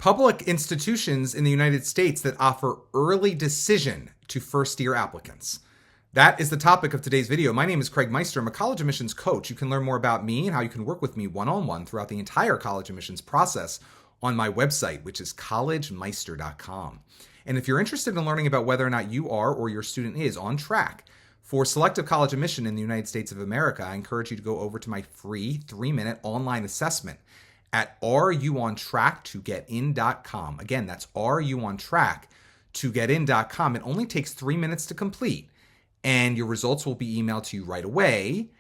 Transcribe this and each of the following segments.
public institutions in the United States that offer early decision to first-year applicants. That is the topic of today's video. My name is Craig Meister. I'm a college admissions coach. You can learn more about me and how you can work with me one-on-one throughout the entire college admissions process on my website, which is collegemeister.com. And if you're interested in learning about whether or not you are or your student is on track for selective college admission in the United States of America, I encourage you to go over to my free 3-minute online assessment at areyouontracktogetin.com. Again, that's areyouontracktogetin.com. It only takes 3 minutes to complete, and your results will be emailed to you right away,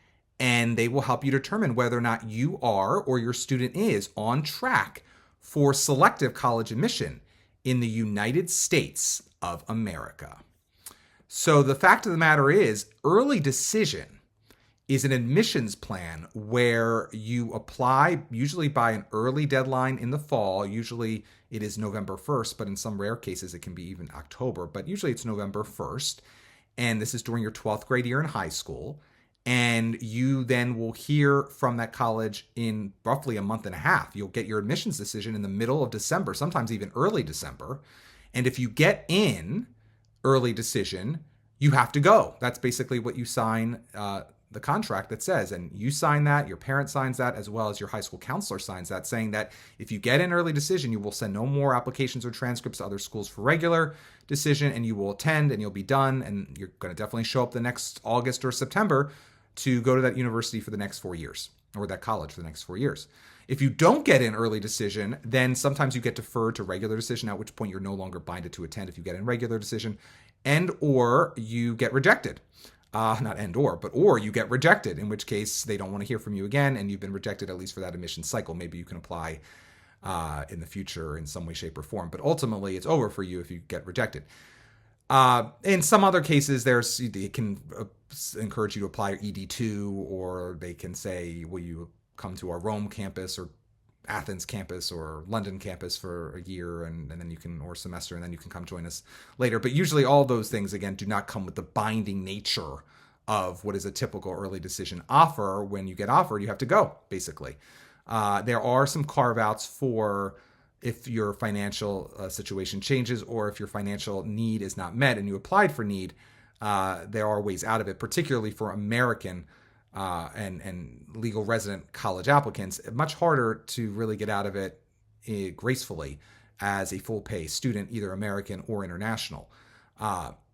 and they will help you determine whether or not you are or your student is on track for selective college admission in the United States of America. So the fact of the matter is, early decision is an admissions plan where you apply usually by an early deadline in the fall. Usually it is November 1st, but in some rare cases it can be even October, but usually it's November 1st. And this is during your 12th grade year in high school. And you then will hear from that college in roughly a month and a half. You'll get your admissions decision in the middle of December, sometimes even early December. And if you get in early decision, you have to go. That's basically what you sign the contract that says, and you sign that, your parent signs that, as well as your high school counselor signs that, saying that if you get in early decision, you will send no more applications or transcripts to other schools for regular decision, and you will attend and you'll be done, and you're going to definitely show up the next August or September to go to that university for the next 4 years, or that college for the next 4 years. If you don't get in early decision, then sometimes you get deferred to regular decision, at which point you're no longer binded to attend if you get in regular decision, and or you get rejected. Not and or you get rejected, in which case they don't want to hear from you again, and you've been rejected at least for that admission cycle. Maybe you can apply in the future in some way, shape, or form, but ultimately it's over for you if you get rejected. In some other cases, they can encourage you to apply ED2, or they can say, will you come to our Rome campus or Athens campus or London campus for a year and then you can, or semester, and then you can come join us later. But usually all those things, again, do not come with the binding nature of what is a typical early decision offer. When you get offered, you have to go, basically. There are some carve-outs for if your financial situation changes, or if your financial need is not met and you applied for need. There are ways out of it, particularly for American and legal resident college applicants. Much harder to really get out of it gracefully as a full pay student, either American or international.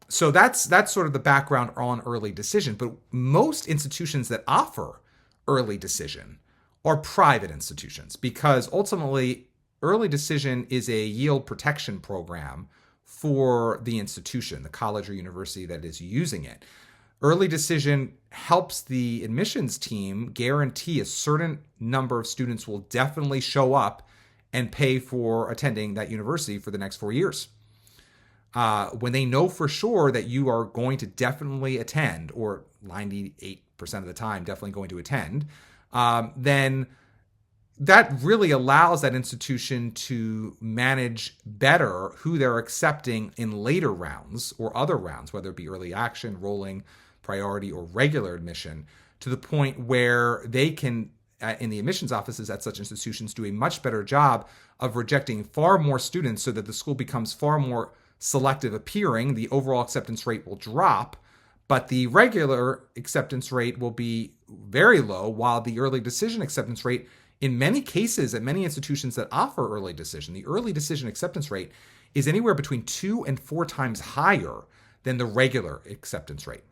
So that's sort of the background on early decision. But most institutions that offer early decision are private institutions, because ultimately early decision is a yield protection program for the institution, the college or university that is using it. Early decision helps the admissions team guarantee a certain number of students will definitely show up and pay for attending that university for the next 4 years. When they know for sure that you are going to definitely attend, or 98% of the time definitely going to attend, then that really allows that institution to manage better who they're accepting in later rounds or other rounds, whether it be early action, rolling, priority, or regular admission, to the point where they can, in the admissions offices at such institutions, do a much better job of rejecting far more students so that the school becomes far more selective appearing. The overall acceptance rate will drop, but the regular acceptance rate will be very low, while the early decision acceptance rate, in many cases at many institutions that offer early decision, the early decision acceptance rate is anywhere between 2 and 4 times higher than the regular acceptance rate.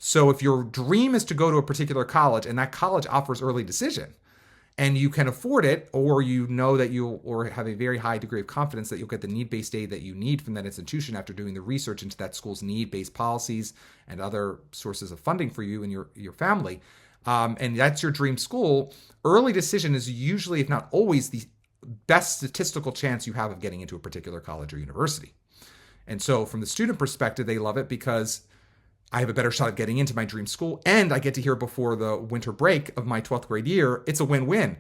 So if your dream is to go to a particular college and that college offers early decision, and you can afford it, or you know that or have a very high degree of confidence that you'll get the need-based aid that you need from that institution after doing the research into that school's need-based policies and other sources of funding for you and your family, and that's your dream school, early decision is usually, if not always, the best statistical chance you have of getting into a particular college or university. And so from the student perspective, they love it because I have a better shot at getting into my dream school, and I get to hear before the winter break of my 12th grade year. It's a win-win.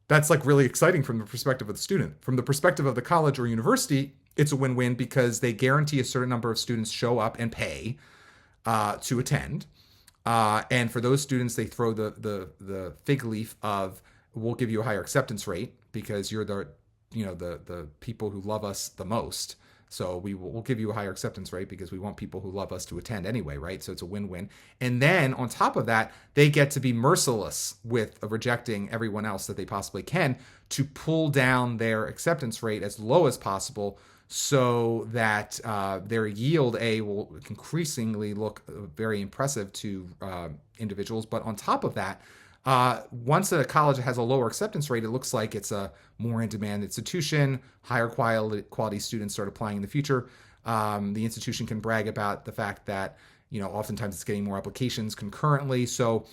That's like really exciting from the perspective of the student. From the perspective of the college or university, it's a win-win because they guarantee a certain number of students show up and pay to attend. And for those students, they throw the fig leaf of, we'll give you a higher acceptance rate because you're the the people who love us the most. So we'll give you a higher acceptance rate because we want people who love us to attend anyway, right? So it's a win-win. And then on top of that, they get to be merciless with rejecting everyone else that they possibly can to pull down their acceptance rate as low as possible, so that their yield will increasingly look very impressive to individuals. But on top of that, once a college has a lower acceptance rate, it looks like it's a more in-demand institution. Higher quality students start applying in the future. The institution can brag about the fact that oftentimes it's getting more applications concurrently. So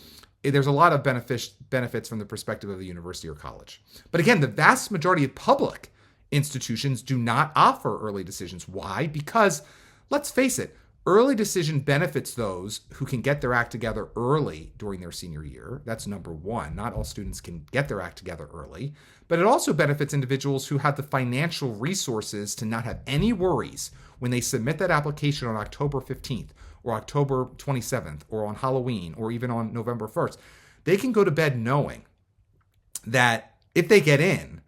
there's a lot of benefits from the perspective of the university or college. But again, the vast majority of public institutions do not offer early decisions. Why? Because, let's face it, early decision benefits those who can get their act together early during their senior year. That's number one. Not all students can get their act together early. But it also benefits individuals who have the financial resources to not have any worries when they submit that application on October 15th or October 27th or on Halloween or even on November 1st. They can go to bed knowing that if they get in,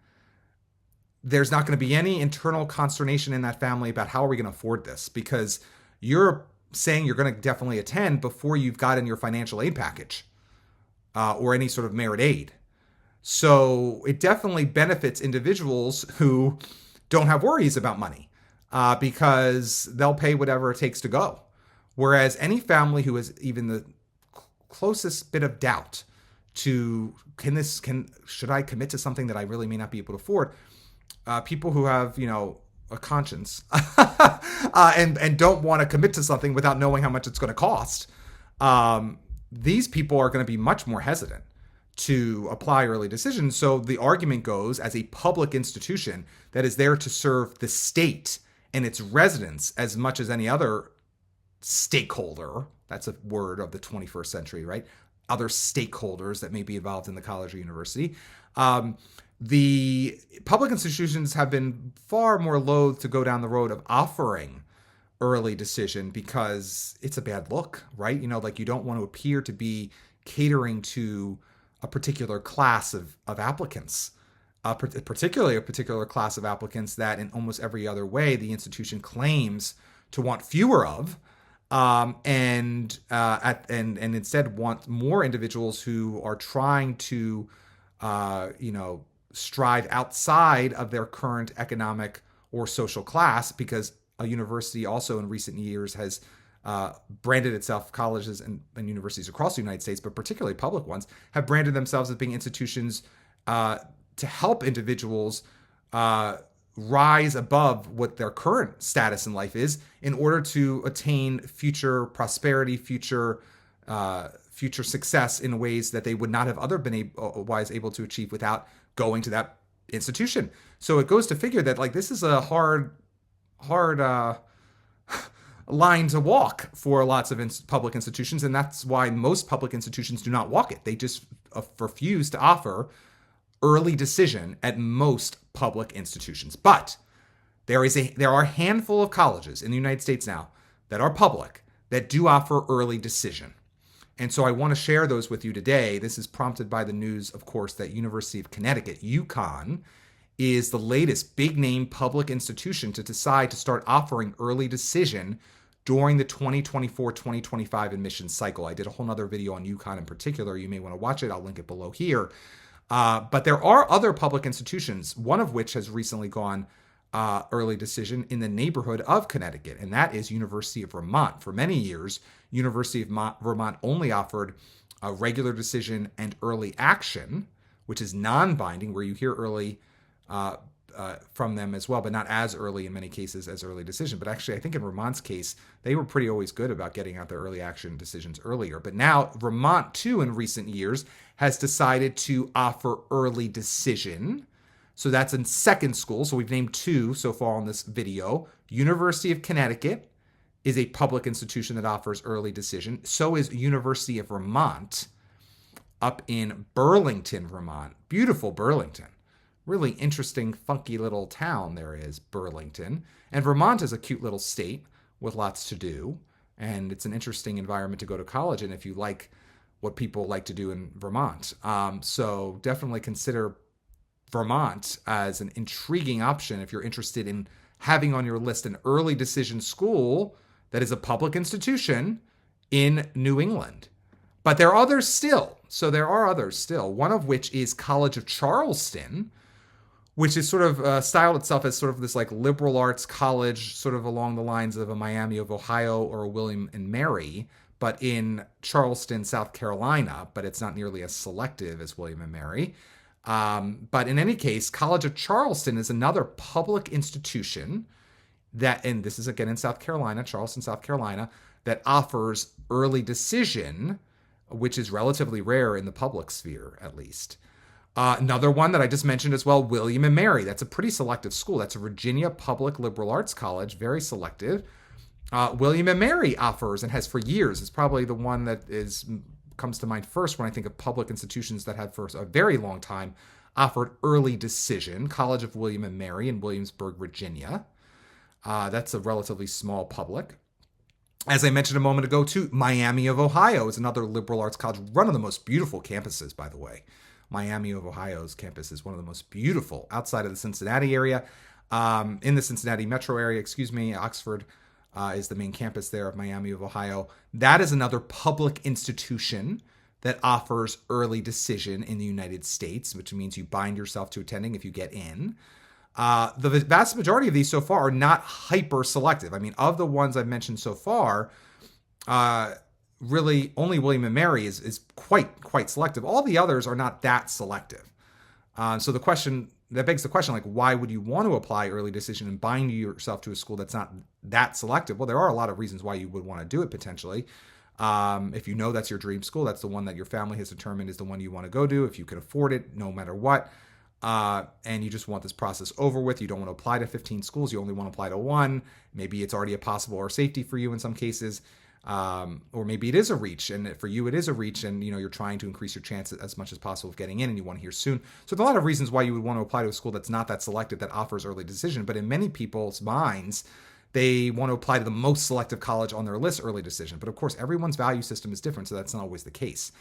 there's not going to be any internal consternation in that family about how are we going to afford this, because you're saying you're going to definitely attend before you've gotten your financial aid package or any sort of merit aid. So it definitely benefits individuals who don't have worries about money because they'll pay whatever it takes to go. Whereas any family who has even the closest bit of doubt to should I commit to something that I really may not be able to afford, people who have a conscience and don't want to commit to something without knowing how much it's going to cost, these people are going to be much more hesitant to apply early decisions. So the argument goes, as a public institution that is there to serve the state and its residents as much as any other stakeholder, that's a word of the 21st century, right? Other stakeholders that may be involved in the college or university. The public institutions have been far more loath to go down the road of offering early decision because it's a bad look, right? You don't want to appear to be catering to a particular class of applicants, particularly a particular class of applicants that in almost every other way the institution claims to want fewer of, and instead want more individuals who are trying to, strive outside of their current economic or social class, because a university also in recent years has branded itself, colleges and universities across the United States, but particularly public ones, have branded themselves as being institutions to help individuals rise above what their current status in life is in order to attain future prosperity, future success in ways that they would not have otherwise able to achieve without going to that institution. So it goes to figure that this is a hard line to walk for lots of public institutions, and that's why most public institutions do not walk it. They just refuse to offer early decision at most public institutions. But there are a handful of colleges in the United States now that are public that do offer early decision. And so I want to share those with you today. This is prompted by the news, of course, that University of Connecticut, UConn, is the latest big-name public institution to decide to start offering early decision during the 2024-2025 admissions cycle. I did a whole nother video on UConn in particular. You may want to watch it. I'll link it below here. But there are other public institutions, one of which has recently gone early decision in the neighborhood of Connecticut, and that is University of Vermont. For many years, University of Vermont only offered a regular decision and early action, which is non-binding, where you hear early from them as well, but not as early in many cases as early decision. But actually, I think in Vermont's case, they were pretty always good about getting out their early action decisions earlier. But now Vermont, too, in recent years, has decided to offer early decision. So that's in second school. So we've named two so far on this video. University of Connecticut is a public institution that offers early decision. So is University of Vermont up in Burlington, Vermont. Beautiful Burlington. Really interesting, funky little town there is, Burlington. And Vermont is a cute little state with lots to do. And it's an interesting environment to go to college in if you like what people like to do in Vermont. So definitely consider Vermont as an intriguing option if you're interested in having on your list an early decision school that is a public institution in New England. But there are others still. So there are others still, one of which is College of Charleston, which is sort of styled itself as sort of this like liberal arts college, sort of along the lines of a Miami of Ohio or a William and Mary, but in Charleston, South Carolina, but it's not nearly as selective as William and Mary. But in any case, College of Charleston is another public institution that, and this is again in South Carolina, Charleston, South Carolina, that offers early decision, which is relatively rare in the public sphere, at least. Another one that I just mentioned as well, William and Mary. That's a pretty selective school. That's a Virginia public liberal arts college, very selective. William and Mary offers and has for years. It's probably the one that comes to mind first when I think of public institutions that have for a very long time offered early decision. College of William and Mary in Williamsburg, Virginia. That's a relatively small public. As I mentioned a moment ago, too, Miami of Ohio is another liberal arts college. One of the most beautiful campuses, by the way. Miami of Ohio's campus is one of the most beautiful outside of the Cincinnati area. In the Cincinnati metro area, Oxford is the main campus there of Miami of Ohio. That is another public institution that offers early decision in the United States, which means you bind yourself to attending if you get in. The vast majority of these so far are not hyper selective. I mean, of the ones I've mentioned so far, really only William and Mary is quite selective. All the others are not that selective. So that begs the question, like, why would you want to apply early decision and bind yourself to a school that's not that selective? Well, there are a lot of reasons why you would want to do it potentially. If you know that's your dream school, that's the one that your family has determined is the one you want to go to, if you can afford it, no matter what. And you just want this process over with. You don't want to apply to 15 schools. You only want to apply to one. Maybe it's already a possible or safety for you in some cases. Or maybe it is a reach, and for you it is a reach, and you're trying to increase your chance as much as possible of getting in, and you want to hear soon. So there are a lot of reasons why you would want to apply to a school that's not that selective, that offers early decision. But in many people's minds, they want to apply to the most selective college on their list, early decision. But of course, everyone's value system is different, so that's not always the case.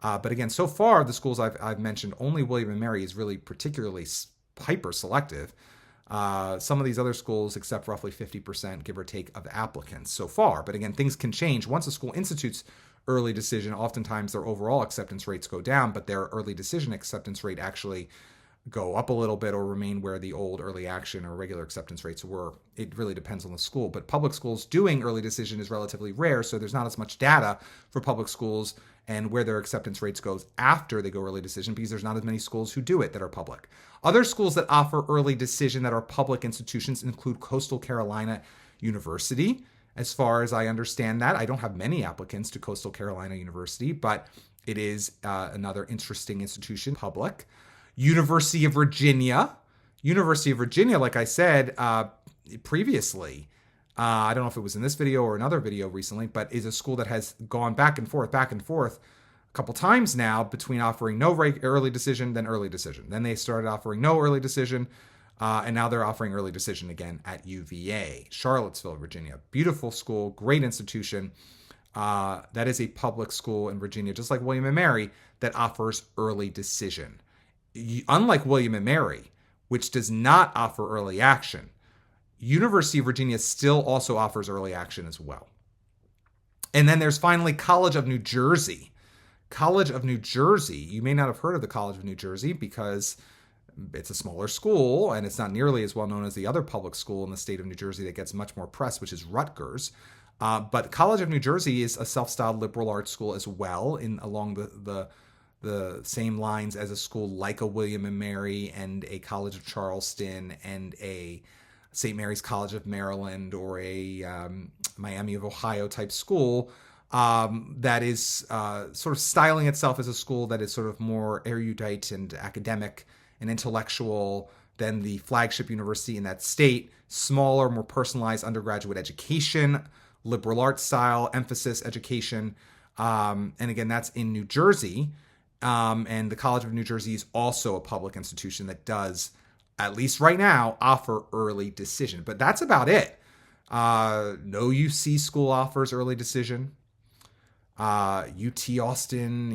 But again, so far, the schools I've mentioned, only William and Mary is really particularly hyper selective. Some of these other schools accept roughly 50%, give or take, of applicants so far. But again, things can change. Once a school institutes early decision, oftentimes their overall acceptance rates go down, but their early decision acceptance rate actually go up a little bit or remain where the old early action or regular acceptance rates were. It really depends on the school. But public schools doing early decision is relatively rare, so there's not as much data for public schools and where their acceptance rates goes after they go early decision, because there's not as many schools who do it that are public. Other schools that offer early decision that are public institutions include Coastal Carolina University. As far as I understand that, I don't have many applicants to Coastal Carolina University, but it is another interesting institution, public. University of Virginia. University of Virginia, like I said previously, I don't know if it was in this video or another video recently, but is a school that has gone back and forth a couple times now between offering no early decision, then early decision. Then they started offering no early decision, and now they're offering early decision again at UVA, Charlottesville, Virginia. Beautiful school, great institution. That is a public school in Virginia, just like William and Mary, that offers early decision. Unlike William and Mary, which does not offer early action, University of Virginia still also offers early action as well. And then there's finally College of New Jersey. College of New Jersey. You may not have heard of the College of New Jersey because it's a smaller school and it's not nearly as well known as the other public school in the state of New Jersey that gets much more press, which is Rutgers. But College of New Jersey is a self-styled liberal arts school as well, along the same lines as a school like a William and Mary and a College of Charleston and a St. Mary's College of Maryland or a Miami of Ohio type school that is sort of styling itself as a school that is sort of more erudite and academic and intellectual than the flagship university in that state. Smaller, more personalized undergraduate education, liberal arts style, emphasis education. And again, that's in New Jersey. And the College of New Jersey is also a public institution that does, at least right now, offer early decision. But that's about it. No UC school offers early decision. UT Austin,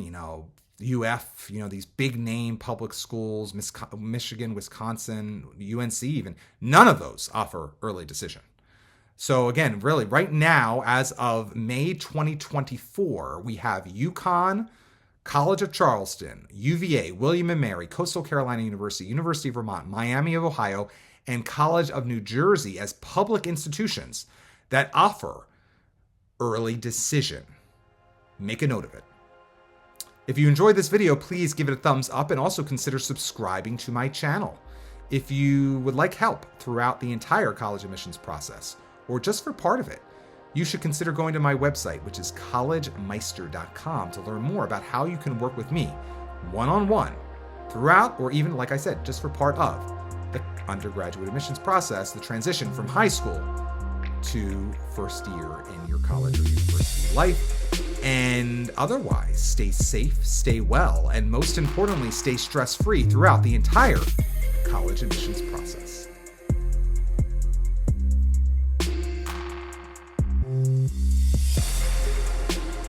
UF, these big name public schools, Michigan, Wisconsin, UNC even, none of those offer early decision. So again, really right now, as of May 2024, we have UConn, College of Charleston, UVA, William & Mary, Coastal Carolina University, University of Vermont, Miami of Ohio, and College of New Jersey as public institutions that offer early decision. Make a note of it. If you enjoyed this video, please give it a thumbs up and also consider subscribing to my channel. If you would like help throughout the entire college admissions process, or just for part of it, you should consider going to my website, which is collegemeister.com, to learn more about how you can work with me one-on-one throughout, or even, like I said, just for part of the undergraduate admissions process, the transition from high school to first year in your college or university life. And otherwise, stay safe, stay well, and most importantly, stay stress-free throughout the entire college admissions process.